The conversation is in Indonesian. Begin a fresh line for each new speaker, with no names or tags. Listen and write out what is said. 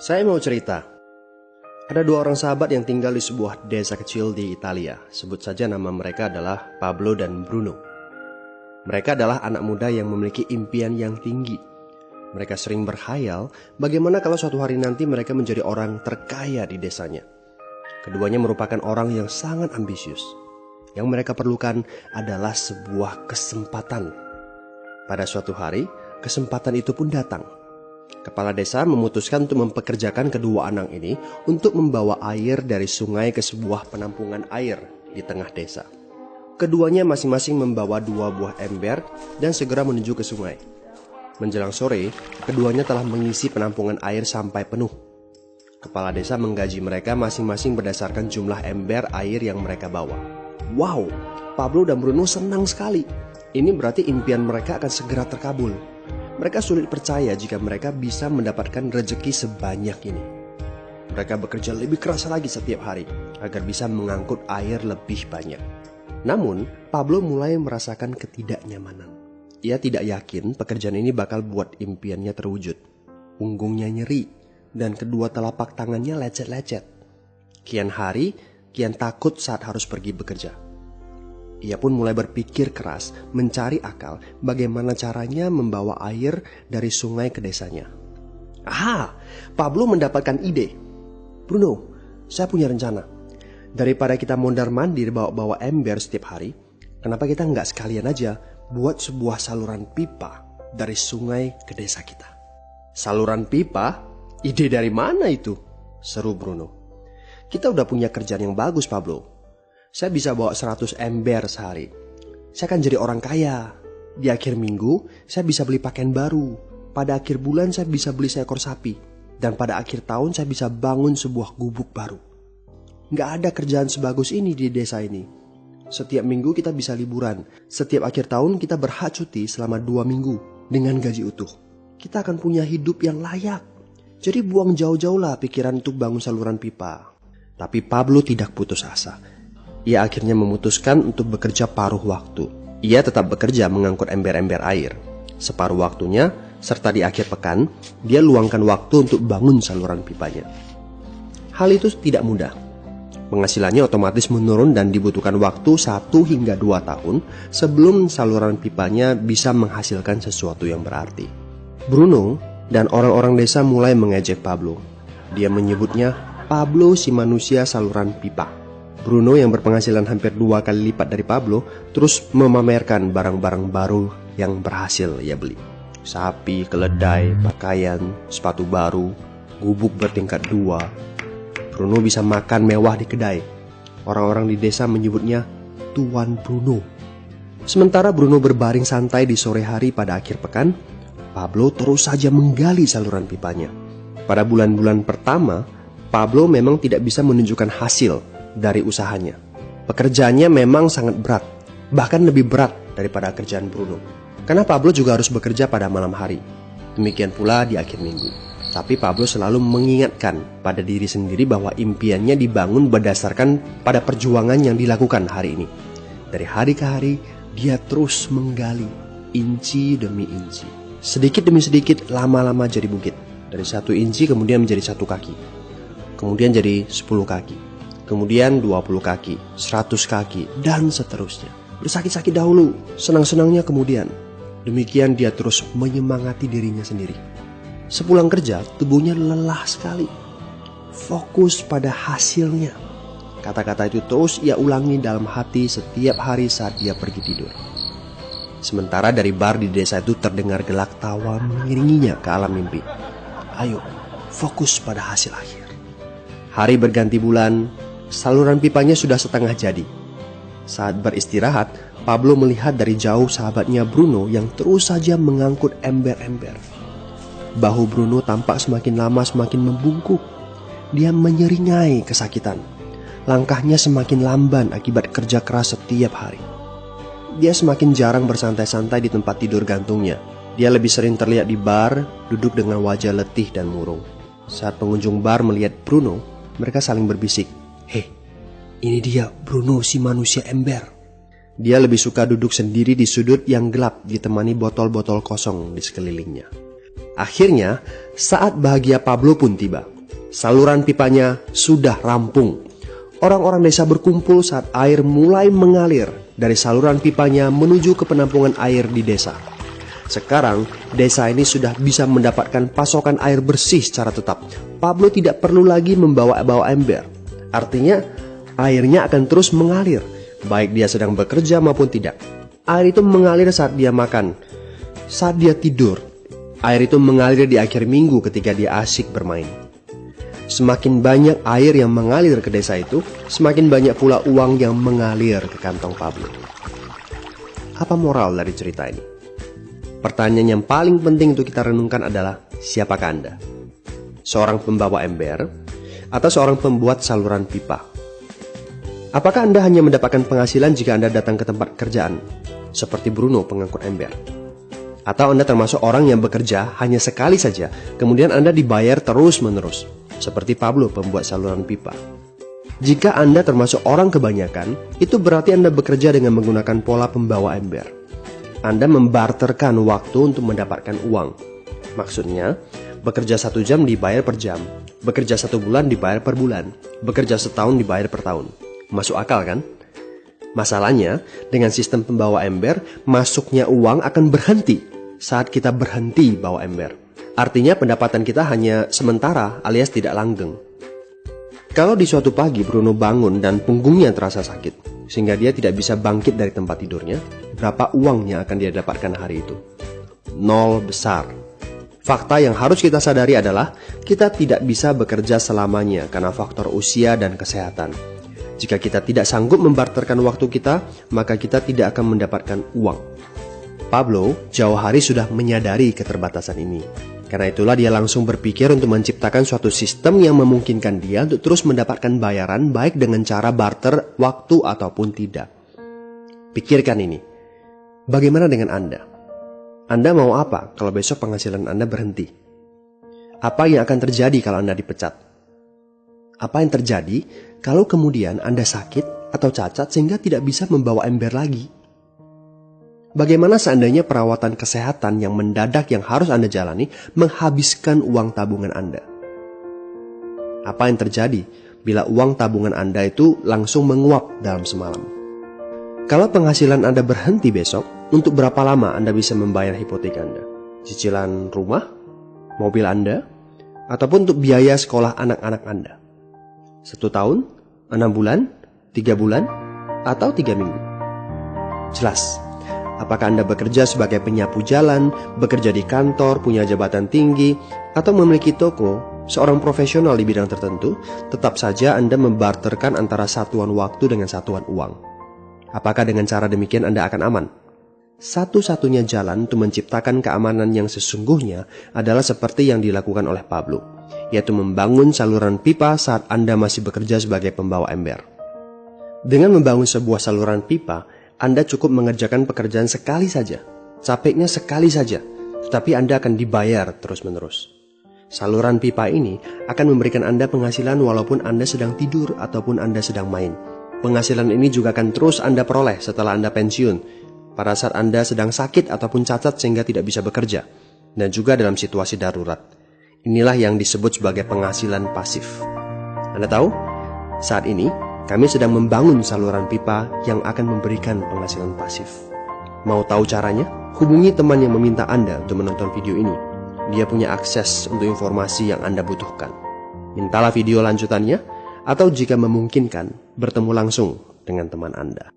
Saya mau cerita. Ada dua orang sahabat yang tinggal di sebuah desa kecil di Italia. Sebut saja nama mereka adalah Pablo dan Bruno. Mereka adalah anak muda yang memiliki impian yang tinggi. Mereka sering berkhayal bagaimana kalau suatu hari nanti mereka menjadi orang terkaya di desanya. Keduanya merupakan orang yang sangat ambisius. Yang mereka perlukan adalah sebuah kesempatan. Pada suatu hari, kesempatan itu pun datang. Kepala desa memutuskan untuk mempekerjakan kedua anak ini untuk membawa air dari sungai ke sebuah penampungan air di tengah desa. Keduanya masing-masing membawa 2 buah ember dan segera menuju ke sungai. Menjelang sore, keduanya telah mengisi penampungan air sampai penuh. Kepala desa menggaji mereka masing-masing berdasarkan jumlah ember air yang mereka bawa. Wow, Pablo dan Bruno senang sekali. Ini berarti impian mereka akan segera terkabul. Mereka sulit percaya jika mereka bisa mendapatkan rezeki sebanyak ini. Mereka bekerja lebih keras lagi setiap hari agar bisa mengangkut air lebih banyak. Namun, Pablo mulai merasakan ketidaknyamanan. Ia tidak yakin pekerjaan ini bakal buat impiannya terwujud. Punggungnya nyeri dan kedua telapak tangannya lecet-lecet. Kian hari, kian takut saat harus pergi bekerja. Ia pun mulai berpikir keras, mencari akal bagaimana caranya membawa air dari sungai ke desanya. Pablo mendapatkan ide. Bruno, saya punya rencana. Daripada kita mondar-mandir bawa-bawa ember setiap hari, kenapa kita nggak sekalian aja buat sebuah saluran pipa dari sungai ke desa kita? Saluran pipa? Ide dari mana itu? Seru Bruno. Kita udah punya kerjaan yang bagus, Pablo. Saya bisa bawa 100 ember sehari. Saya akan jadi orang kaya. Di akhir minggu, saya bisa beli pakaian baru. Pada akhir bulan, saya bisa beli seekor sapi. Dan pada akhir tahun, saya bisa bangun sebuah gubuk baru. Nggak ada kerjaan sebagus ini di desa ini. Setiap minggu kita bisa liburan. Setiap akhir tahun, kita berhak cuti selama 2 minggu dengan gaji utuh. Kita akan punya hidup yang layak. Jadi buang jauh-jauh lah pikiran untuk bangun saluran pipa. Tapi Pablo tidak putus asa. Ia akhirnya memutuskan untuk bekerja paruh waktu. Ia tetap bekerja mengangkut ember-ember air. Separuh waktunya, serta di akhir pekan, dia luangkan waktu untuk bangun saluran pipanya. Hal itu tidak mudah. Penghasilannya otomatis menurun dan dibutuhkan waktu 1 hingga 2 tahun sebelum saluran pipanya bisa menghasilkan sesuatu yang berarti. Bruno dan orang-orang desa mulai mengejek Pablo. Dia menyebutnya Pablo si manusia saluran pipa. Bruno yang berpenghasilan hampir 2 kali lipat dari Pablo terus memamerkan barang-barang baru yang berhasil ia beli. Sapi, keledai, pakaian, sepatu baru, gubuk bertingkat 2. Bruno bisa makan mewah di kedai. Orang-orang di desa menyebutnya Tuan Bruno. Sementara Bruno berbaring santai di sore hari pada akhir pekan, Pablo terus saja menggali saluran pipanya. Pada bulan-bulan pertama, Pablo memang tidak bisa menunjukkan hasil dari usahanya. Pekerjaannya memang sangat berat, bahkan lebih berat daripada kerjaan Bruno. Karena Pablo juga harus bekerja pada malam hari. Demikian pula di akhir minggu. Tapi Pablo selalu mengingatkan pada diri sendiri bahwa impiannya dibangun berdasarkan pada perjuangan yang dilakukan hari ini. Dari hari ke hari, dia terus menggali, inci demi inci. Sedikit demi sedikit, lama-lama jadi bukit. Dari 1 inci kemudian menjadi 1 kaki. Kemudian jadi 10 kaki. Kemudian 20 kaki, 100 kaki, dan seterusnya. Bersakit-sakit dahulu, senang-senangnya kemudian. Demikian dia terus menyemangati dirinya sendiri. Sepulang kerja, tubuhnya lelah sekali. Fokus pada hasilnya. Kata-kata itu terus ia ulangi dalam hati setiap hari saat dia pergi tidur. Sementara dari bar di desa itu terdengar gelak tawa mengiringinya ke alam mimpi. Ayo, fokus pada hasil akhir. Hari berganti bulan, saluran pipanya sudah setengah jadi. Saat beristirahat, Pablo melihat dari jauh sahabatnya Bruno yang terus saja mengangkut ember-ember. Bahu Bruno tampak semakin lama semakin membungkuk. Dia menyeringai kesakitan. Langkahnya semakin lamban akibat kerja keras setiap hari. Dia semakin jarang bersantai-santai di tempat tidur gantungnya. Dia lebih sering terlihat di bar, duduk dengan wajah letih dan murung. Saat pengunjung bar melihat Bruno, mereka saling berbisik. Hei, ini dia Bruno si manusia ember. Dia lebih suka duduk sendiri di sudut yang gelap ditemani botol-botol kosong di sekelilingnya. Akhirnya, saat bahagia Pablo pun tiba. Saluran pipanya sudah rampung. Orang-orang desa berkumpul saat air mulai mengalir dari saluran pipanya menuju ke penampungan air di desa. Sekarang, desa ini sudah bisa mendapatkan pasokan air bersih secara tetap. Pablo tidak perlu lagi membawa ember. Artinya, airnya akan terus mengalir, baik dia sedang bekerja maupun tidak. Air itu mengalir saat dia makan, saat dia tidur. Air itu mengalir di akhir minggu ketika dia asyik bermain. Semakin banyak air yang mengalir ke desa itu, semakin banyak pula uang yang mengalir ke kantong Pablo. Apa moral dari cerita ini? Pertanyaan yang paling penting untuk kita renungkan adalah, siapakah Anda? Seorang pembawa ember atau seorang pembuat saluran pipa? Apakah Anda hanya mendapatkan penghasilan jika Anda datang ke tempat kerjaan, seperti Bruno pengangkut ember? Atau Anda termasuk orang yang bekerja hanya sekali saja, kemudian Anda dibayar terus-menerus, seperti Pablo pembuat saluran pipa? Jika Anda termasuk orang kebanyakan, itu berarti Anda bekerja dengan menggunakan pola pembawa ember. Anda membarterkan waktu untuk mendapatkan uang. Maksudnya, bekerja 1 jam dibayar per jam, bekerja 1 bulan dibayar per bulan, bekerja setahun dibayar per tahun. Masuk akal kan? Masalahnya, dengan sistem pembawa ember, masuknya uang akan berhenti saat kita berhenti bawa ember. Artinya pendapatan kita hanya sementara alias tidak langgeng. Kalau di suatu pagi Bruno bangun dan punggungnya terasa sakit, sehingga dia tidak bisa bangkit dari tempat tidurnya, berapa uang yang akan dia dapatkan hari itu? 0 besar. Fakta yang harus kita sadari adalah kita tidak bisa bekerja selamanya karena faktor usia dan kesehatan. Jika kita tidak sanggup membarterkan waktu kita, maka kita tidak akan mendapatkan uang. Pablo jauh hari sudah menyadari keterbatasan ini. Karena itulah dia langsung berpikir untuk menciptakan suatu sistem yang memungkinkan dia untuk terus mendapatkan bayaran baik dengan cara barter waktu ataupun tidak. Pikirkan ini. Bagaimana dengan Anda? Anda mau apa kalau besok penghasilan Anda berhenti? Apa yang akan terjadi kalau Anda dipecat? Apa yang terjadi kalau kemudian Anda sakit atau cacat sehingga tidak bisa membawa ember lagi? Bagaimana seandainya perawatan kesehatan yang mendadak yang harus Anda jalani menghabiskan uang tabungan Anda? Apa yang terjadi bila uang tabungan Anda itu langsung menguap dalam semalam? Kalau penghasilan Anda berhenti besok, untuk berapa lama Anda bisa membayar hipotek Anda? Cicilan rumah, mobil Anda, ataupun untuk biaya sekolah anak-anak Anda? 1 tahun, 6 bulan, 3 bulan, atau 3 minggu? Jelas. Apakah Anda bekerja sebagai penyapu jalan, bekerja di kantor, punya jabatan tinggi, atau memiliki toko, seorang profesional di bidang tertentu, tetap saja Anda membarterkan antara satuan waktu dengan satuan uang. Apakah dengan cara demikian Anda akan aman? Satu-satunya jalan untuk menciptakan keamanan yang sesungguhnya adalah seperti yang dilakukan oleh Pablo, yaitu membangun saluran pipa saat Anda masih bekerja sebagai pembawa ember. Dengan membangun sebuah saluran pipa, Anda cukup mengerjakan pekerjaan sekali saja, capeknya sekali saja, tetapi Anda akan dibayar terus-menerus. Saluran pipa ini akan memberikan Anda penghasilan walaupun Anda sedang tidur ataupun Anda sedang main. Penghasilan ini juga akan terus Anda peroleh setelah Anda pensiun, pada saat Anda sedang sakit ataupun cacat sehingga tidak bisa bekerja, dan juga dalam situasi darurat. Inilah yang disebut sebagai penghasilan pasif. Anda tahu, saat ini kami sedang membangun saluran pipa yang akan memberikan penghasilan pasif. Mau tahu caranya? Hubungi teman yang meminta Anda untuk menonton video ini. Dia punya akses untuk informasi yang Anda butuhkan. Mintalah video lanjutannya, atau jika memungkinkan, bertemu langsung dengan teman Anda.